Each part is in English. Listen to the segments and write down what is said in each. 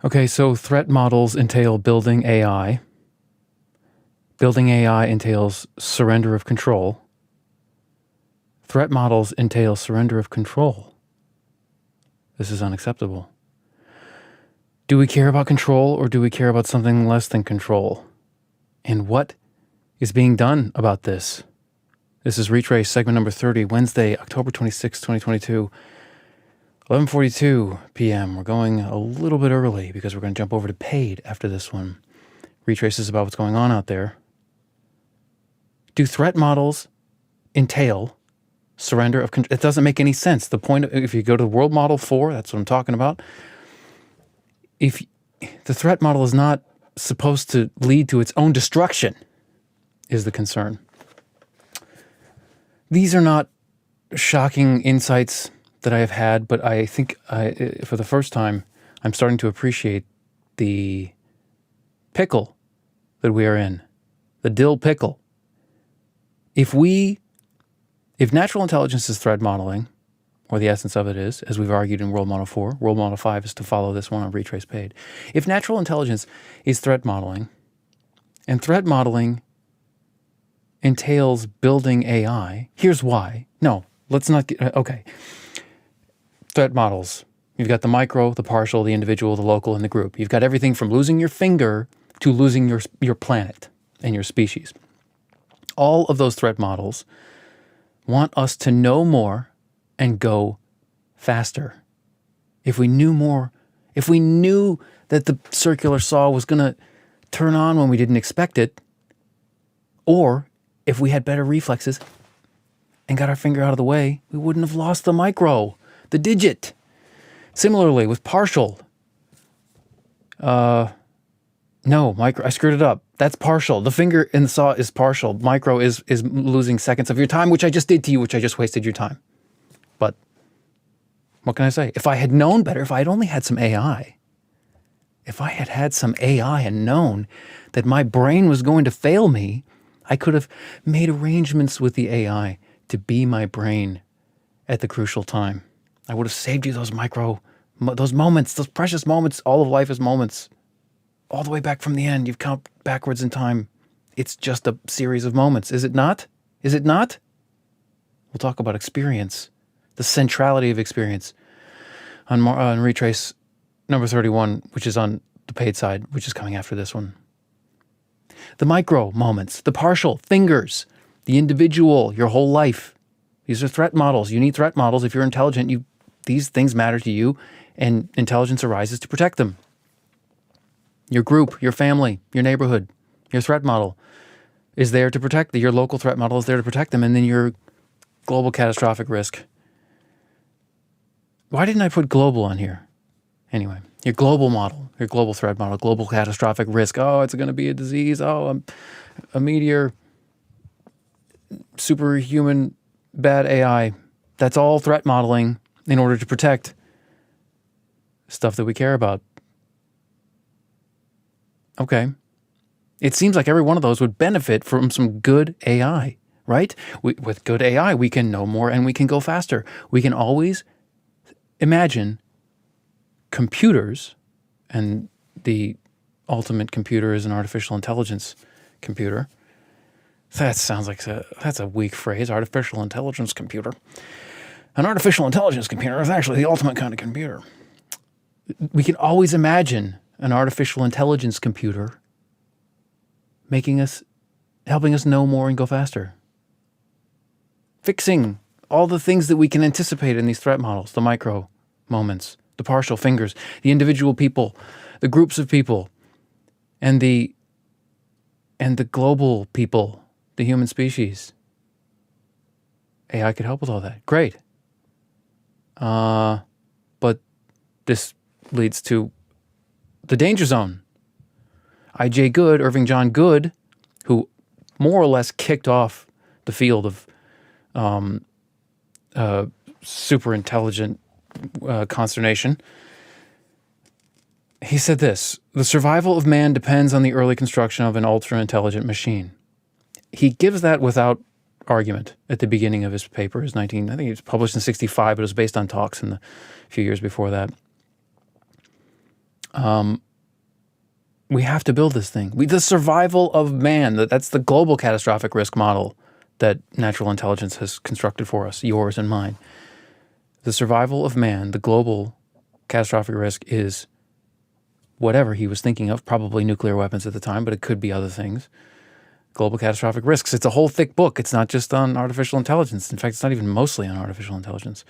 Okay, so threat models entail building AI. Building AI entails surrender of control. Threat models entail surrender of control. This is unacceptable. Do we care about control, or do we care about something less than control? And what is being done about this? This is Retrace segment number 30, Wednesday, October 26, 2022, 11:42 p.m. We're going a little bit early because we're going to jump over to Paid after this one. Retrace is about what's going on out there. Do threat models entail surrender of control? It doesn't make any sense. The point, if you go to World Model 4, that's what I'm talking about. If the threat model is not supposed to lead to its own destruction, is the concern. These are not shocking insights that I have had, but I think for the first time, I'm starting to appreciate the pickle that we are in, the dill pickle. If natural intelligence is threat modeling, or the essence of it is, as we've argued in World Model 4, World Model 5 is to follow this one on Retrace Paid. If natural intelligence is threat modeling, and threat modeling entails building AI, here's why. No, let's not get, okay. Threat models. You've got the micro, the partial, the individual, the local, and the group. You've got everything from losing your finger to losing your planet and your species. All of those threat models want us to know more and go faster. If we knew more, if we knew that the circular saw was going to turn on when we didn't expect it, or if we had better reflexes and got our finger out of the way, we wouldn't have lost the micro, the digit. Similarly, with partial, no, micro, I screwed it up. That's partial. The finger in the saw is partial. Micro is losing seconds of your time, which I just did to you, which I just wasted your time. But what can I say? If I had known better, if I had only had some AI, if I had had some AI and known that my brain was going to fail me, I could have made arrangements with the AI to be my brain at the crucial time. I would have saved you those moments, those precious moments. All of life is moments. All the way back from the end, you've count backwards in time. It's just a series of moments. Is it not? Is it not? We'll talk about experience, the centrality of experience on Retrace number 31, which is on the paid side, which is coming after this one. The micro moments, the partial, fingers, the individual, your whole life. These are threat models. You need threat models. If you're intelligent, these things matter to you, and intelligence arises to protect them. Your group, your family, your neighborhood, your threat model is there to protect them. Your local threat model is there to protect them. And then your global catastrophic risk. Why didn't I put global on here? Anyway, your global model, your global threat model, global catastrophic risk. Oh, it's going to be a disease. Oh, a meteor, superhuman, bad AI. That's all threat modeling in order to protect stuff that we care about. Okay. It seems like every one of those would benefit from some good AI, right? With good AI, we can know more and we can go faster. We can always imagine computers, and the ultimate computer is an artificial intelligence computer. That sounds like that's a weak phrase, artificial intelligence computer. An artificial intelligence computer is actually the ultimate kind of computer. We can always imagine an artificial intelligence computer helping us know more and go faster. Fixing all the things that we can anticipate in these threat models, the micro moments, the partial fingers, the individual people, the groups of people, and the global people, the human species. AI could help with all that. Great. But this leads to the danger zone. I.J. Good, Irving John Good, who more or less kicked off the field of super intelligent consternation. He said this: the survival of man depends on the early construction of an ultra-intelligent machine. He gives that without argument at the beginning of his paper. I think it was published in 1965, but it was based on talks in the few years before that. We have to build this thing. The survival of man, that's the global catastrophic risk model that natural intelligence has constructed for us, yours and mine. The survival of man, the global catastrophic risk is whatever he was thinking of, probably nuclear weapons at the time, but it could be other things. Global catastrophic risks. It's a whole thick book. It's not just on artificial intelligence. In fact, it's not even mostly on artificial intelligence.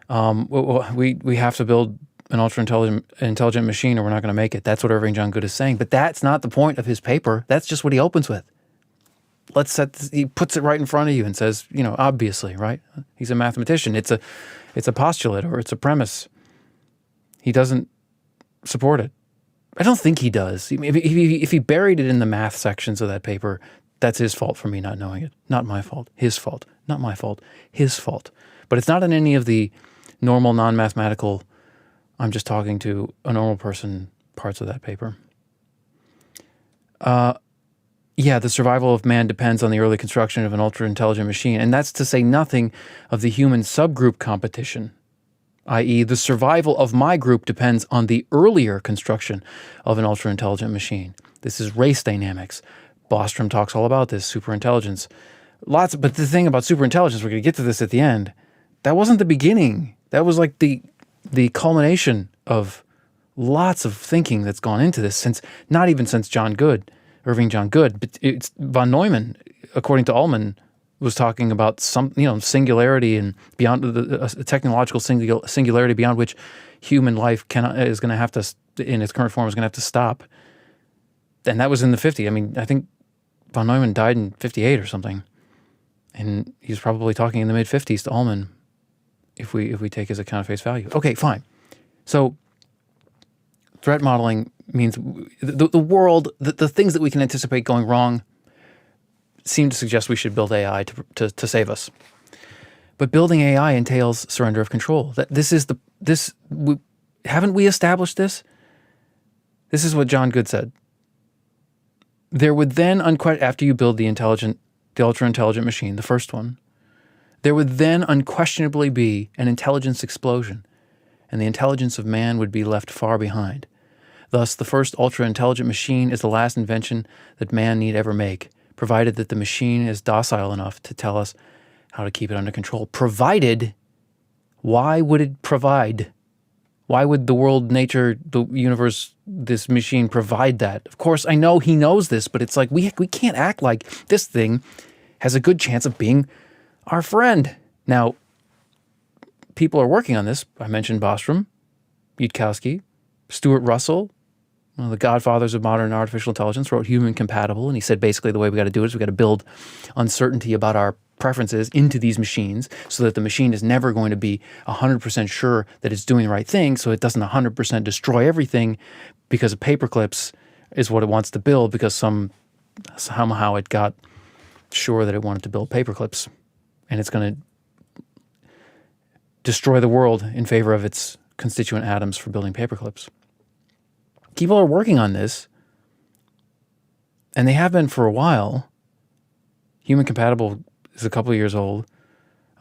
We have to build an ultra-intelligent machine or we're not going to make it. That's what Irving John Good is saying. But that's not the point of his paper. That's just what he opens with. He puts it right in front of you and says, obviously, right? He's a mathematician. It's a postulate or it's a premise. He doesn't support it. I don't think he does. If he buried it in the math sections of that paper, that's his fault for me not knowing it. Not my fault. His fault. Not my fault. His fault. But it's not in any of the normal, non-mathematical, I'm just talking to a normal person parts of that paper. The survival of man depends on the early construction of an ultra-intelligent machine. And that's to say nothing of the human subgroup competition, i.e. the survival of my group depends on the earlier construction of an ultra-intelligent machine. This is race dynamics. Bostrom talks all about this, superintelligence. But the thing about superintelligence, we're going to get to this at the end, that wasn't the beginning. That was like the culmination of lots of thinking that's gone into this not even since Irving John Good, but it's von Neumann, according to Ullmann, was talking about singularity and beyond a technological singularity beyond which human life is going to have to, in its current form, is going to have to stop. And that was in the 50s. I mean, I think von Neumann died in 58 or something, and he was probably talking in the mid-50s to Ullmann, if we take his account at face value. Okay, fine. So threat modeling means the world, the things that we can anticipate going wrong seem to suggest we should build AI to save us. But building AI entails surrender of control. Haven't we established this? This is what John Good said. There would then, after you build the ultra-intelligent machine, the first one, there would then unquestionably be an intelligence explosion, and the intelligence of man would be left far behind. Thus, the first ultra-intelligent machine is the last invention that man need ever make, provided that the machine is docile enough to tell us how to keep it under control. Provided, why would it provide? Why would the world, nature, the universe, this machine provide that? Of course, I know he knows this, but it's like we can't act like this thing has a good chance of being our friend. Now, people are working on this. I mentioned Bostrom, Yudkowsky, Stuart Russell, one of the godfathers of modern artificial intelligence, wrote Human Compatible, and he said basically the way we got to do it is we got to build uncertainty about our preferences into these machines so that the machine is never going to be 100% sure that it's doing the right thing, so it doesn't 100% destroy everything because of paperclips is what it wants to build because somehow it got sure that it wanted to build paperclips, and it's going to destroy the world in favor of its constituent atoms for building paperclips. People are working on this, and they have been for a while. Human Compatible is a couple of years old.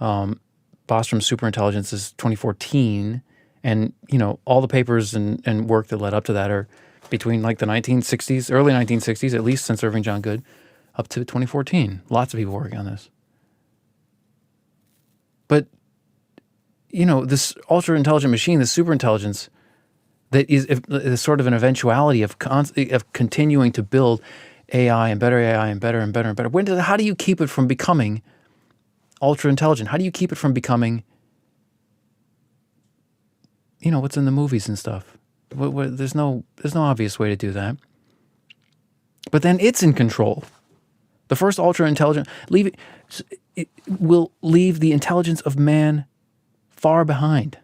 Bostrom's Superintelligence is 2014, and all the papers and work that led up to that are between like the 1960s, early 1960s, at least since Irving John Good, up to 2014. Lots of people working on this. But this ultra-intelligent machine, this superintelligence, that is sort of an eventuality of continuing to build AI and better and better and better and better. How do you keep it from becoming ultra-intelligent? How do you keep it from becoming, what's in the movies and stuff? There's no obvious way to do that. But then it's in control. The first ultra-intelligent will leave the intelligence of man far behind.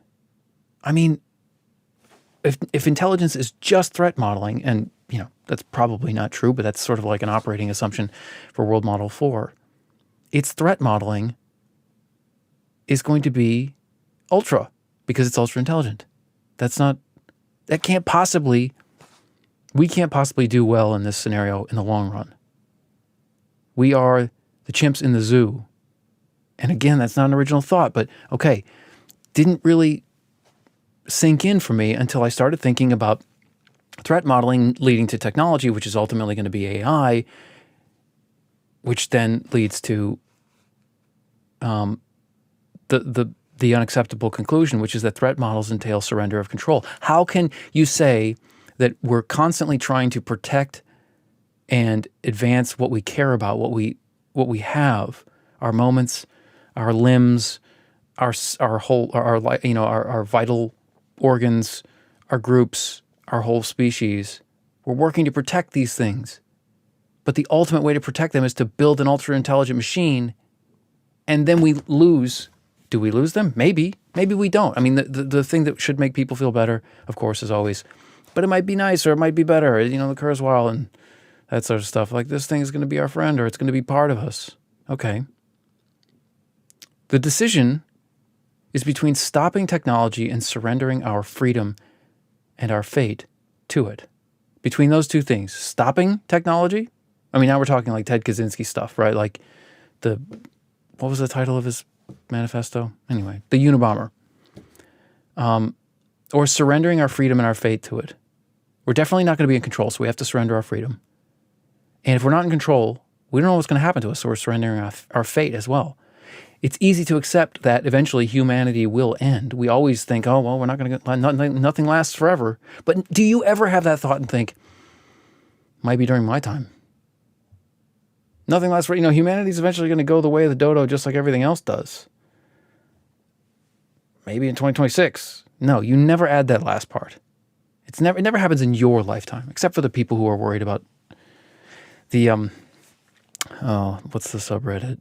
I mean, if intelligence is just threat modeling, and that's probably not true, but that's sort of like an operating assumption for World Model 4, its threat modeling is going to be ultra because it's ultra intelligent. We can't possibly do well in this scenario in the long run. We are the chimps in the zoo. And again, that's not an original thought, but okay, didn't really sink in for me until I started thinking about threat modeling leading to technology, which is ultimately going to be AI, which then leads to the unacceptable conclusion, which is that threat models entail surrender of control. How can you say that we're constantly trying to protect and advance what we care about, what we have, our moments, our limbs, our vital organs, our groups, our whole species? We're working to protect these things, but the ultimate way to protect them is to build an ultra intelligent machine, and then we lose. Do we lose them? Maybe we don't. I mean, the thing that should make people feel better, of course, is always, but it might be nice or it might be better. The Kurzweil and that sort of stuff. Like, this thing is going to be our friend or it's going to be part of us. Okay. The decision is between stopping technology and surrendering our freedom and our fate to it. Between those two things, stopping technology. I mean, now we're talking like Ted Kaczynski stuff, right? Like what was the title of his manifesto? Anyway, the Unabomber. Or surrendering our freedom and our fate to it. We're definitely not going to be in control, so we have to surrender our freedom. And if we're not in control, we don't know what's going to happen to us, so we're surrendering our fate as well. It's easy to accept that eventually humanity will end. We always think, oh, well, we're not going to, nothing lasts forever. But do you ever have that thought and think, might be during my time? Nothing lasts forever. Humanity's eventually going to go the way of the dodo just like everything else does. Maybe in 2026. No, you never add that last part. It never happens in your lifetime, except for the people who are worried about the, what's the subreddit?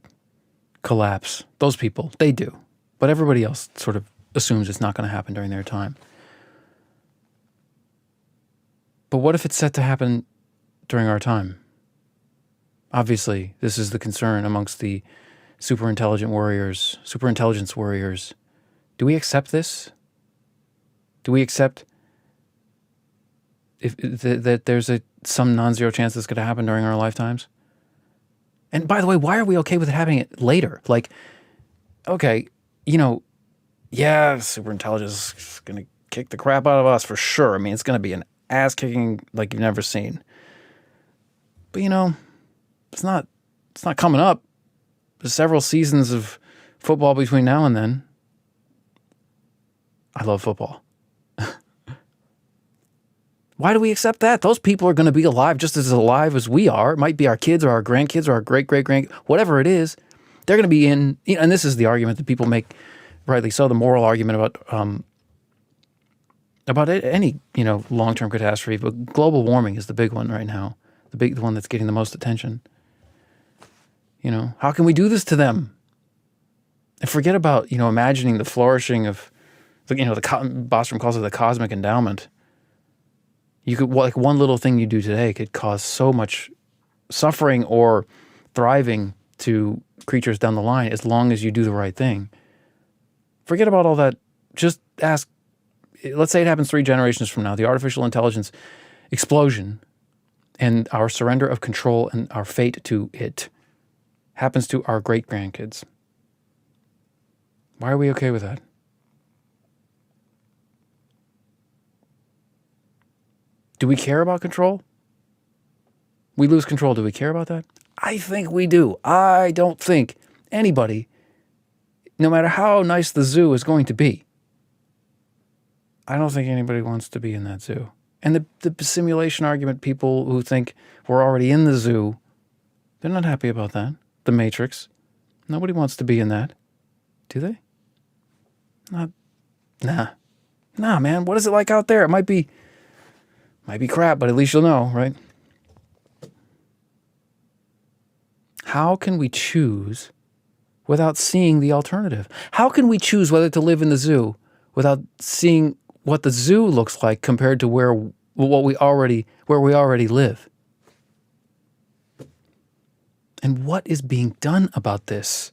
Collapse. Those people, they do. But everybody else sort of assumes it's not going to happen during their time. But what if it's set to happen during our time? Obviously, this is the concern amongst the superintelligence warriors. Do we accept this? Do we accept that there's some non-zero chance this could happen during our lifetimes? And by the way, why are we okay with it happening later? Like, okay, superintelligence is going to kick the crap out of us for sure. I mean, it's going to be an ass kicking like you've never seen. But it's not coming up. There's several seasons of football between now and then. I love football. Why do we accept that? Those people are going to be alive just as alive as we are. It might be our kids or our grandkids or our great-great-grand, whatever it is. They're going to be in, and this is the argument that people make, rightly so, the moral argument about any, long-term catastrophe. But global warming is the big one right now, the one that's getting the most attention. How can we do this to them? And forget about, imagining the flourishing of, Bostrom calls it the cosmic endowment. You could, like, one little thing you do today could cause so much suffering or thriving to creatures down the line as long as you do the right thing. Forget about all that. Just ask, let's say it happens 3 generations from now, the artificial intelligence explosion and our surrender of control and our fate to it happens to our great-grandkids. Why are we okay with that? Do we care about control? We lose control. Do we care about that? I think we do. I don't think anybody, no matter how nice the zoo is going to be, I don't think anybody wants to be in that zoo. And the simulation argument, people who think we're already in the zoo, they're not happy about that. The Matrix. Nobody wants to be in that. Do they? Nah, man. What is it like out there? It might be crap, but at least you'll know, right? How can we choose without seeing the alternative? How can we choose whether to live in the zoo without seeing what the zoo looks like compared to where we already live? And what is being done about this?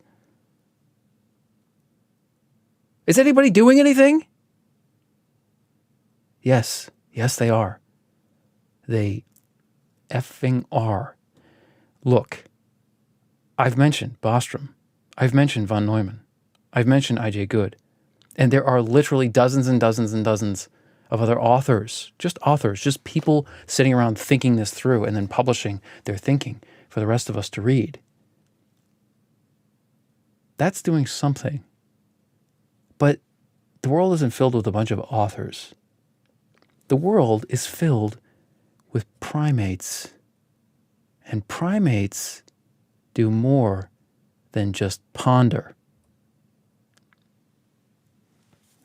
Is anybody doing anything? Yes, they are. They effing are. Look, I've mentioned Bostrom. I've mentioned von Neumann. I've mentioned I.J. Good. And there are literally dozens and dozens and dozens of other authors, just people sitting around thinking this through and then publishing their thinking for the rest of us to read. That's doing something. But the world isn't filled with a bunch of authors. The world is filled with primates. And primates do more than just ponder.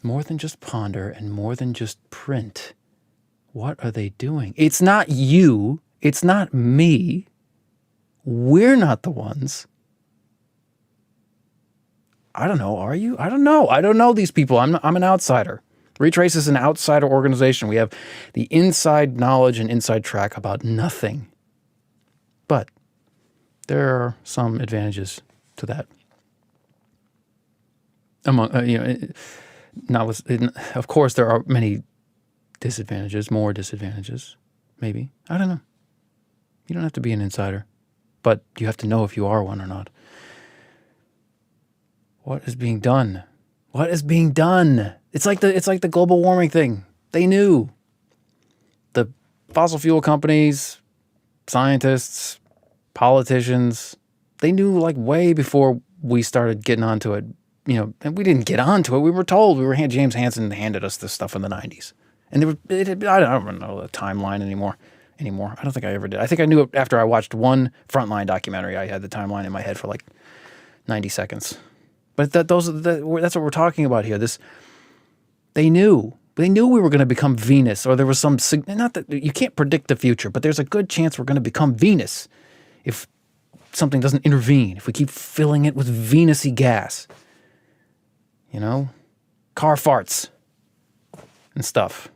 More than just ponder and more than just print. What are they doing? It's not you. It's not me. We're not the ones. I don't know. Are you? I don't know. I don't know these people. I'm an outsider. Retrace is an outsider organization. We have the inside knowledge and inside track about nothing. But there are some advantages to that. Of course, there are many disadvantages, more disadvantages, maybe. I don't know. You don't have to be an insider, but you have to know if you are one or not. What is being done? What is being done? It's like the global warming thing. They knew. The fossil fuel companies, scientists, politicians, they knew like way before we started getting onto it. And we didn't get onto it. We were told. James Hansen handed us this stuff in the 90s. And I don't know the timeline anymore. I don't think I ever did. I think I knew it after I watched one Frontline documentary. I had the timeline in my head for like 90 seconds. But that's what we're talking about here. They knew we were going to become Venus, or there was not that you can't predict the future, but there's a good chance we're going to become Venus if something doesn't intervene, if we keep filling it with Venus-y gas. Car farts and stuff,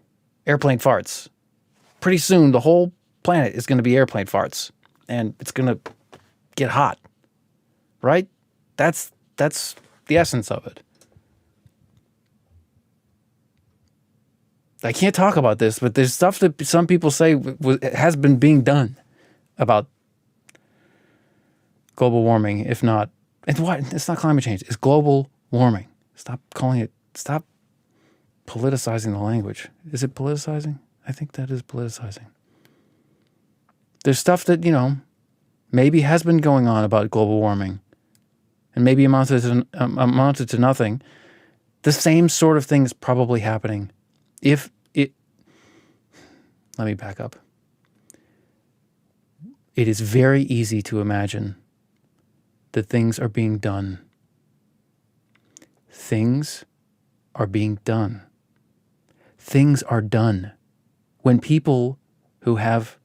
airplane farts. Pretty soon, the whole planet is going to be airplane farts, and it's going to get hot, right? That's the essence of it. I can't talk about this, but there's stuff that some people say has been being done about global warming, if not, it's not climate change, it's global warming. Stop politicizing the language. Is it politicizing? I think that is politicizing. There's stuff that, maybe has been going on about global warming and maybe amounted to nothing. The same sort of thing is probably happening. Let me back up. It is very easy to imagine that things are being done. Things are being done. Things are done. When people who have,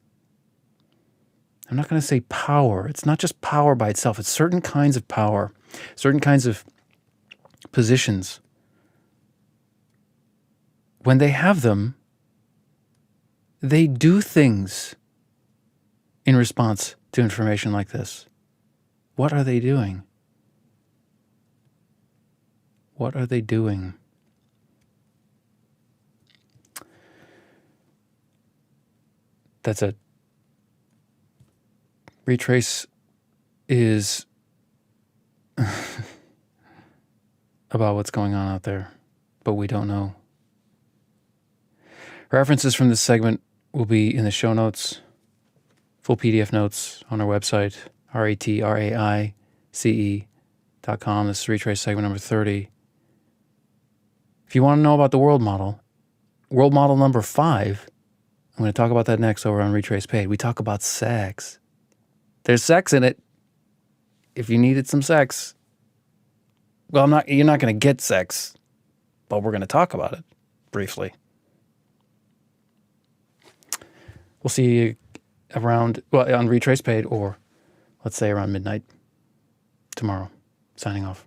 I'm not going to say power, it's not just power by itself, it's certain kinds of power, certain kinds of positions. When they have them, they do things in response to information like this. What are they doing? What are they doing? That's it. Retrace is about what's going on out there, but we don't know. References from this segment will be in the show notes, full PDF notes on our website, retraice.com. This is Retrace segment number 30. If you want to know about the world model number 5, I'm going to talk about that next over on Retrace Paid. We talk about sex. There's sex in it. If you needed some sex, well, you're not going to get sex, but we're going to talk about it briefly. We'll see you on Retrace Paid, or let's say around midnight tomorrow. Signing off.